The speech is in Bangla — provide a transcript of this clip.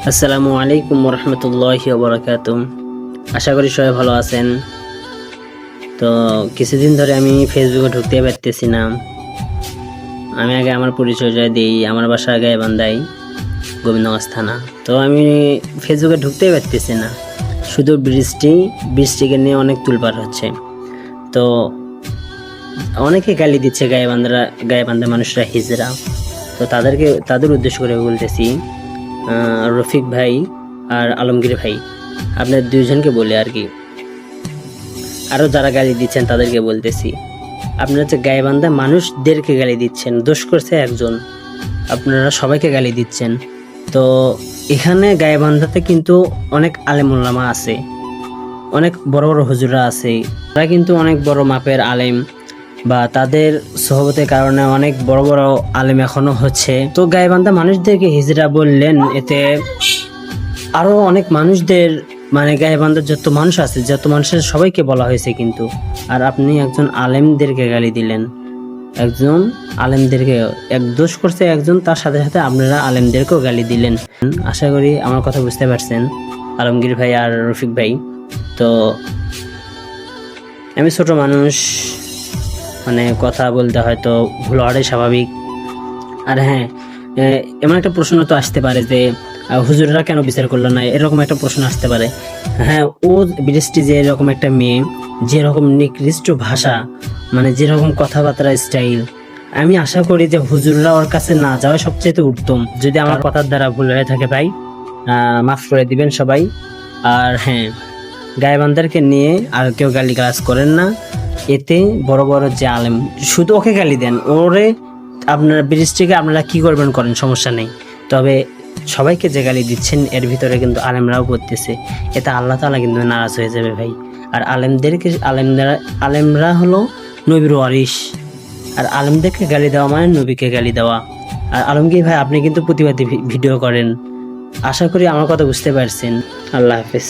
আসসালামু আলাইকুম রহমতুল্লাহি ওয়া আশা করি সবাই ভালো আছেন। তো কিছুদিন ধরে আমি ফেসবুকে ঢুকতে পারতেছি না। আমি আগে আমার পরিচয়টা দিই। আমার বাসা গাইবান্ধায়, গোবিন্দগঞ্জ থানা। তো আমি ফেসবুকে ঢুকতেই পারতেছি না, শুধু বৃষ্টিকে নিয়ে অনেক তুলপার হচ্ছে। তো অনেকে গালি দিচ্ছে গাইবান্ধা মানুষরা হিজড়া। তো তাদের উদ্দেশ্য করে বলতেছি, রফিক ভাই আর আলমগীর ভাই, আপনার দুইজনকে বলে আর কি, আরও যারা গালি দিচ্ছেন তাদেরকে বলতেছি, আপনারা হচ্ছে গাইবান্ধা মানুষদেরকে গালি দিচ্ছেন, দোষ করছে একজন, আপনারা সবাইকে গালি দিচ্ছেন। তো এখানে গাইবান্ধাতে কিন্তু অনেক আলেম ওলামা আছে, অনেক বড় বড় হুজুররা আছে, তারা কিন্তু অনেক বড় মাপের আলেম, বা তাদের সোহবতের কারণে অনেক বড় বড় আলেম এখনো হচ্ছে। তো গাইবান্ধা মানুষদেরকে হিজড়া বললেন, এতে আরো অনেক মানুষদের, মানে গাইবান্ধার যত মানুষ আছে, যত মানুষের সবাইকে বলা হয়েছে কিন্তু, আর আপনি একজন আলেমদেরকে গালি দিলেন। একজন আলেমদেরকে এক দোষ করছে একজন, তার সাথে সাথে আপনারা আলেমদেরকেও গালি দিলেন। আশা করি আমার কথা বুঝতে পারছেন আলমগীর ভাই আর রফিক ভাই। তো আমি ছোট মানুষ, মানে কথা বলতে হয়তো ভুল হওয়াটাই স্বাভাবিক। আর হ্যাঁ, এমন একটা প্রশ্ন তো আসতে পারে যে হুজুররা কেন বিচার করলো না, এরকম একটা প্রশ্ন আসতে পারে। হ্যাঁ, ও বৃষ্টি যে এরকম একটা মেয়ে, যেরকম নিকৃষ্ট ভাষা, মানে যেরকম কথাবার্তা স্টাইল, আমি আশা করি যে হুজুররা ওর কাছে না যাওয়া সবচেয়ে উত্তম। যদি আমার কথার দ্বারা ভুল হয়ে থাকে ভাই, মাফ করে দিবেন সবাই। আর হ্যাঁ, গাইবান্ধারকে নিয়ে আর কেউ গালিগালাজ করেন না। এতে বড় বড় যে আলেম, শুধু ওকে গালি দেন, ওরে আপনারা বৃষ্টিকে আপনারা কি করবেন করেন, সমস্যা নেই। তবে সবাইকে যে গালি দিচ্ছেন এর ভিতরে কিন্তু আলেমরাও করতেছে, এতে আল্লাহ তাআলা কিন্তু নারাজ হয়ে যাবে ভাই। আর আলেমরা হলো নবীর ওয়ারিস, আর আলেমদেরকে গালি দেওয়া মানে নবীকে গালি দেওয়া। আর আলমগীর ভাই, আপনি কিন্তু প্রতিবাদী ভিডিও করেন। আশা করি আমার কথা বুঝতে পারছেন। আল্লাহ হাফেজ।